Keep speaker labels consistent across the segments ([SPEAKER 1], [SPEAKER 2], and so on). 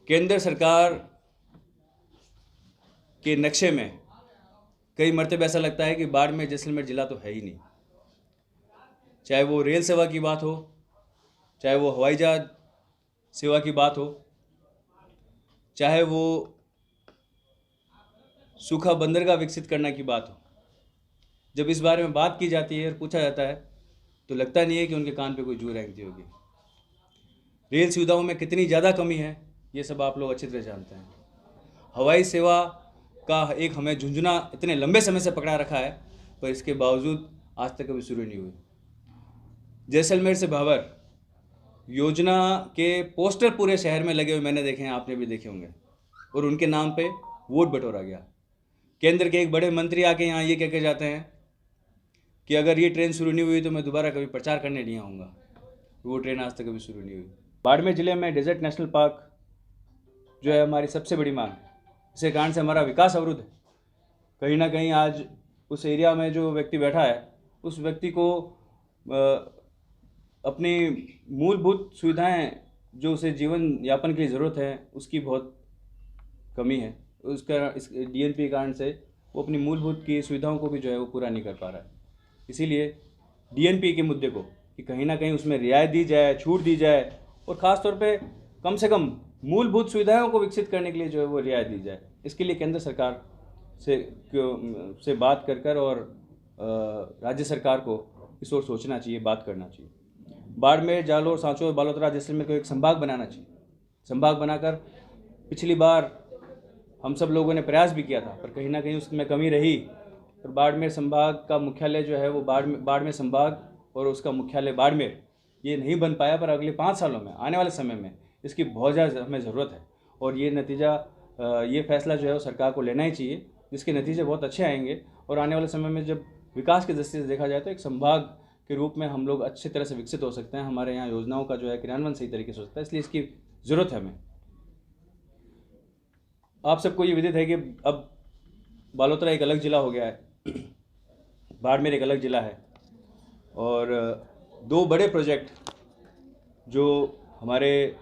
[SPEAKER 1] केंद्र सरकार के नक्शे में कई मरतबे ऐसा लगता है कि बाड़मेर जैसलमेर ज़िला तो है ही नहीं। चाहे वो रेल सेवा की बात हो, चाहे वो हवाई जहाज सेवा की बात हो, चाहे वो सूखा बंदरगाह विकसित करने की बात हो, जब इस बारे में बात की जाती है और पूछा जाता है तो लगता नहीं है कि उनके कान पे कोई जू रेंगती होगी। रेल सुविधाओं में कितनी ज़्यादा कमी है ये सब आप लोग अच्छी तरह जानते हैं। हवाई सेवा का एक हमें झुंझुना इतने लंबे समय से पकड़ा रखा है, पर इसके बावजूद आज तक कभी शुरू नहीं हुई। जैसलमेर से भाबर योजना के पोस्टर पूरे शहर में लगे हुए मैंने देखे हैं, आपने भी देखे होंगे, और उनके नाम पे वोट बटोरा गया। केंद्र के एक बड़े मंत्री आके यहाँ ये कह के जाते हैं कि अगर ये ट्रेन शुरू नहीं हुई तो मैं दोबारा कभी प्रचार करने नहीं आऊँगा। वो ट्रेन आज तक कभी शुरू नहीं हुई। बाड़मेर ज़िले में डेजर्ट नेशनल पार्क जो है हमारी सबसे बड़ी मांग है। इसी कारण से हमारा विकास अवरुद्ध है। कहीं ना कहीं आज उस एरिया में जो व्यक्ति बैठा है उस व्यक्ति को अपनी मूलभूत सुविधाएं जो उसे जीवन यापन के लिए ज़रूरत है उसकी बहुत कमी है। उसका इस डीएनपी के कारण से वो अपनी मूलभूत की सुविधाओं को भी जो है वो पूरा नहीं कर पा रहा है। इसीलिए डीएनपी के मुद्दे को कि कहीं ना कहीं उसमें रियायत दी जाए, छूट दी जाए, और ख़ास तौर पे कम से कम मूलभूत सुविधाओं को विकसित करने के लिए जो है वो रियायत दी जाए। इसके लिए केंद्र सरकार से बात कर और राज्य सरकार को इस ओर सोचना चाहिए, बात करना चाहिए। बाड़मेर, जालोर, सांचौर, बालोतरा, जैसलमेर को एक संभाग बनाना चाहिए। संभाग बनाकर पिछली बार हम सब लोगों ने प्रयास भी किया था, पर कहीं ना कहीं उसमें कमी रही और बाड़मेर संभाग का मुख्यालय जो है वो बाड़मेर संभाग और उसका मुख्यालय बाड़मेर ये नहीं बन पाया। पर अगले 5 सालों में, आने वाले समय में इसकी बहुत ज़्यादा हमें ज़रूरत है और ये फैसला जो है वो सरकार को लेना ही चाहिए, जिसके नतीजे बहुत अच्छे आएंगे। और आने वाले समय में जब विकास के दृष्टि से देखा जाए तो एक संभाग के रूप में हम लोग अच्छी तरह से विकसित हो सकते हैं। हमारे यहाँ योजनाओं का जो है क्रियान्वयन सही तरीके से हो सकता है, इसलिए इसकी ज़रूरत है हमें। आप सबको ये विदित है कि अब बालोतरा एक अलग ज़िला हो गया है, बाड़मेर एक अलग ज़िला है, और 2 बड़े प्रोजेक्ट जो हमारे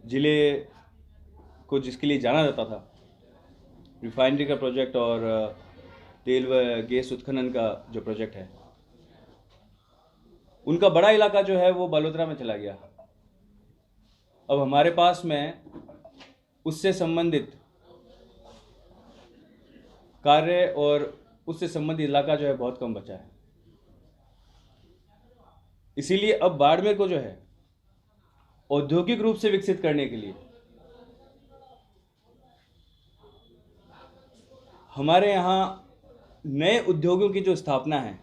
[SPEAKER 1] ज़िले को जिसके लिए जाना जाता था, रिफाइनरी का प्रोजेक्ट और तेल व गैस उत्खनन का जो प्रोजेक्ट है, उनका बड़ा इलाका जो है वो बालोतरा में चला गया। अब हमारे पास में उससे संबंधित कार्य और उससे संबंधित इलाका जो है बहुत कम बचा है। इसीलिए अब बाड़मेर को जो है औद्योगिक रूप से विकसित करने के लिए हमारे यहाँ नए उद्योगों की जो स्थापना है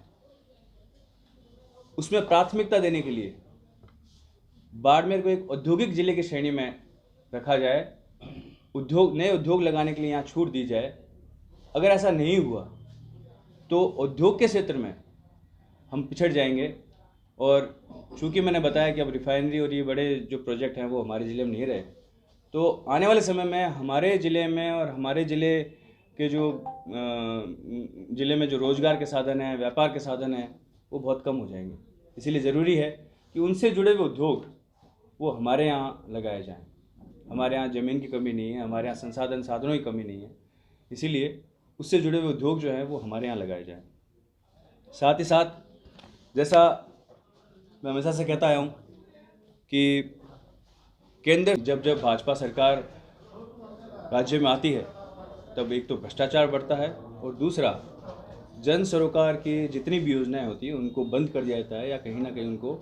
[SPEAKER 1] उसमें प्राथमिकता देने के लिए बाड़मेर को एक औद्योगिक जिले की श्रेणी में रखा जाए। नए उद्योग लगाने के लिए यहाँ छूट दी जाए। अगर ऐसा नहीं हुआ तो उद्योग के क्षेत्र में हम पिछड़ जाएंगे। और चूँकि मैंने बताया कि अब रिफाइनरी और ये बड़े जो प्रोजेक्ट हैं वो हमारे ज़िले में नहीं रहे, तो आने वाले समय में हमारे ज़िले में और हमारे ज़िले के जो ज़िले में जो रोज़गार के साधन हैं, व्यापार के साधन हैं, वो बहुत कम हो जाएंगे। इसीलिए ज़रूरी है कि उनसे जुड़े हुए उद्योग वो हमारे यहाँ लगाए जाएँ। हमारे यहाँ ज़मीन की कमी नहीं है, हमारे यहाँ साधनों की कमी नहीं है, इसीलिए उससे जुड़े हुए उद्योग जो हैं वो हमारे यहाँ लगाए जाएँ। साथ ही साथ जैसा मैं हमेशा से कहता आया हूँ कि केंद्र जब भाजपा सरकार राज्य में आती है तब एक तो भ्रष्टाचार बढ़ता है और दूसरा जन सरोकार की जितनी भी योजनाएं होती हैं उनको बंद कर दिया जाता है या कहीं ना कहीं उनको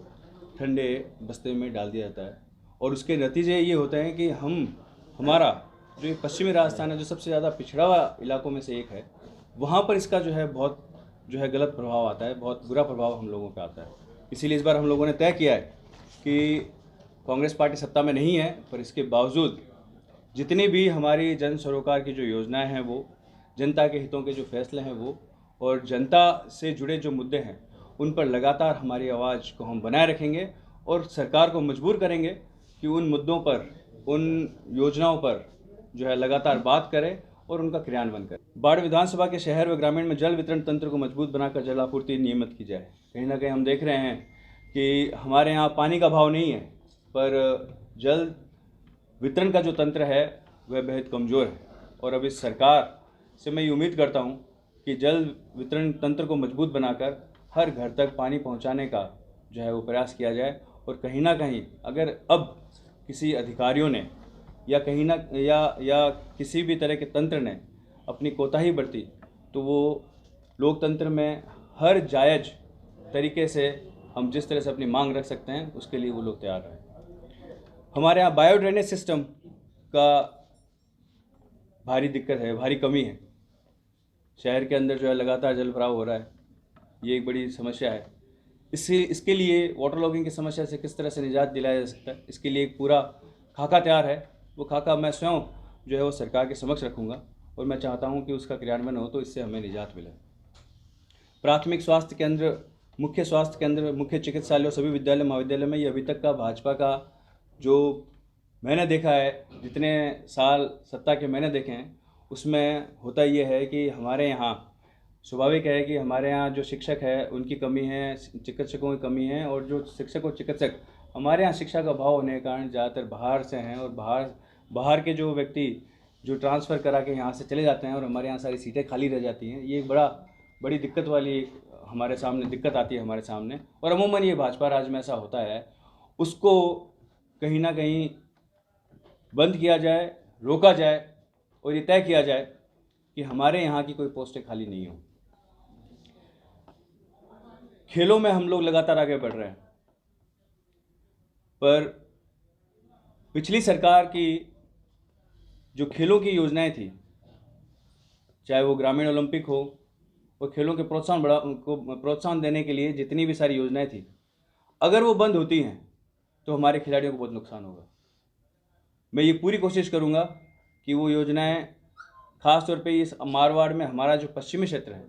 [SPEAKER 1] ठंडे बस्ते में डाल दिया जाता है। और उसके नतीजे ये होते हैं कि हमारा जो ये पश्चिमी राजस्थान है जो सबसे ज़्यादा पिछड़ा हुआ इलाकों में से एक है, वहाँ पर इसका जो है बहुत गलत प्रभाव आता है, बहुत बुरा प्रभाव हम लोगों पर आता है। इसीलिए इस बार हम लोगों ने तय किया है कि कांग्रेस पार्टी सत्ता में नहीं है, पर इसके बावजूद जितनी भी हमारी जन सरोकार की जो योजनाएं हैं वो, जनता के हितों के जो फैसले हैं वो, और जनता से जुड़े जो मुद्दे हैं उन पर लगातार हमारी आवाज़ को हम बनाए रखेंगे और सरकार को मजबूर करेंगे कि उन मुद्दों पर, उन योजनाओं पर जो है लगातार बात करें और उनका क्रियान्वयन करें। बाड़ विधानसभा के शहर व ग्रामीण में जल वितरण तंत्र को मजबूत बनाकर जल आपूर्ति नियमित की जाए। कहीं ना कहीं हम देख रहे हैं कि हमारे यहाँ पानी का भाव नहीं है, पर जल वितरण का जो तंत्र है वह बेहद कमज़ोर है। और अब इस सरकार से मैं ये उम्मीद करता हूँ कि जल वितरण तंत्र को मजबूत बनाकर हर घर तक पानी पहुँचाने का जो है वो प्रयास किया जाए। और कहीं ना कहीं अगर अब किसी अधिकारियों ने या कहीं ना या किसी भी तरह के तंत्र ने अपनी कोताही बरती तो वो लोकतंत्र में हर जायज़ तरीके से हम जिस तरह से अपनी मांग रख सकते हैं उसके लिए वो लोग तैयार हैं। हमारे यहाँ बायो ड्रेनेज सिस्टम का भारी दिक्कत है, भारी कमी है। शहर के अंदर जो है लगातार जल भराव हो रहा है, ये एक बड़ी समस्या है। इसके लिए वाटर लॉगिंग की समस्या से किस तरह से निजात दिलाया जा सकता है, इसके लिए एक पूरा खाका तैयार है। वो खाका मैं स्वयं जो है वो सरकार के समक्ष रखूँगा और मैं चाहता हूँ कि उसका क्रियान्वयन हो तो इससे हमें निजात मिले। प्राथमिक स्वास्थ्य केंद्र, मुख्य स्वास्थ्य केंद्र, मुख्य चिकित्सालय और सभी विद्यालय महाविद्यालय में ये अभी तक का भाजपा का जो मैंने देखा है, जितने साल सत्ता के मैंने देखे हैं, उसमें होता ये है कि हमारे यहाँ स्वाभाविक है कि हमारे यहाँ जो शिक्षक है उनकी कमी है, चिकित्सकों की कमी है। और जो शिक्षक और चिकित्सक हमारे यहाँ शिक्षा का अभाव होने के कारण ज़्यादातर बाहर से हैं और बाहर के जो व्यक्ति जो ट्रांसफ़र करा के यहाँ से चले जाते हैं और हमारे यहाँ सारी सीटें खाली रह जाती हैं। ये एक बड़ी दिक्कत वाली हमारे सामने दिक्कत आती है हमारे सामने। और अमूमन ये भाजपा राज में ऐसा होता है, उसको कहीं ना कहीं बंद किया जाए, रोका जाए और ये तय किया जाए कि हमारे यहाँ की कोई पोस्टें खाली नहीं हो। खेलों में हम लोग लगातार आगे बढ़ रहे हैं, पर पिछली सरकार की जो खेलों की योजनाएं थी, चाहे वो ग्रामीण ओलंपिक हो और खेलों के प्रोत्साहन देने के लिए जितनी भी सारी योजनाएं थी, अगर वो बंद होती हैं तो हमारे खिलाड़ियों को बहुत नुकसान होगा। मैं ये पूरी कोशिश करूँगा कि वो योजनाएं, ख़ास तौर पे इस मारवाड़ में हमारा जो पश्चिमी क्षेत्र है,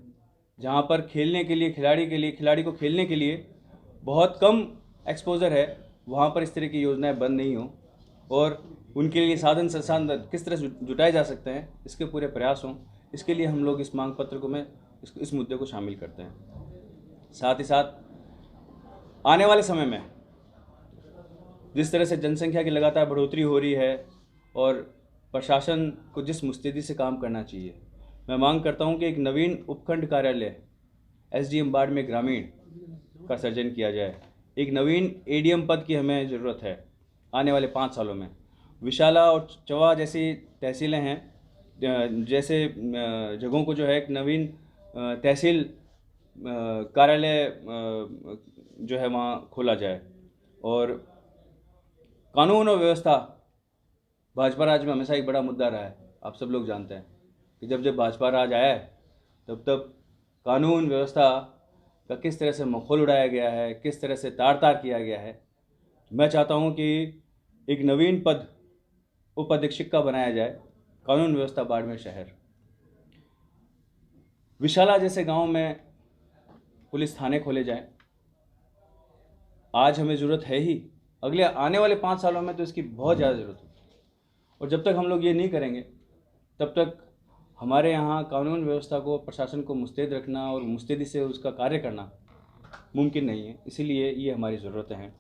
[SPEAKER 1] जहाँ पर खेलने के लिए खिलाड़ी को खेलने के लिए बहुत कम एक्सपोजर है, वहाँ पर इस तरह की योजनाएं बंद नहीं हो और उनके लिए साधन संसाधन किस तरह से जुटाए जा सकते हैं, इसके पूरे प्रयास हों। इसके लिए हम लोग इस मांग पत्र को इस मुद्दे को शामिल करते हैं। साथ ही साथ आने वाले समय में जिस तरह से जनसंख्या की लगातार बढ़ोतरी हो रही है और प्रशासन को जिस मुस्तैदी से काम करना चाहिए, मैं मांग करता हूं कि एक नवीन उपखंड कार्यालय एसडीएम बाड़मेर ग्रामीण का सृजन किया जाए। एक नवीन एडीएम पद की हमें ज़रूरत है आने वाले 5 सालों में। विशाला और चवा जैसी तहसीलें हैं, जैसे जगहों को जो है एक नवीन तहसील कार्यालय जो है वहाँ खोला जाए। और कानून और व्यवस्था भाजपा राज में हमेशा एक बड़ा मुद्दा रहा है। आप सब लोग जानते हैं कि जब भाजपा राज आया है तब कानून व्यवस्था का किस तरह से मखौल उड़ाया गया है, किस तरह से तार किया गया है। मैं चाहता हूं कि एक नवीन पद उप अधीक्षक का बनाया जाए, कानून व्यवस्था बाड़मेर शहर। विशाला जैसे गांव में पुलिस थाने खोले जाए। आज हमें ज़रूरत है ही, अगले आने वाले 5 सालों में तो इसकी बहुत ज़्यादा ज़रूरत होगी। और जब तक हम लोग ये नहीं करेंगे तब तक हमारे यहाँ कानून व्यवस्था को, प्रशासन को मुस्तैद रखना और मुस्तैदी से उसका कार्य करना मुमकिन नहीं है। इसीलिए ये हमारी ज़रूरतें हैं।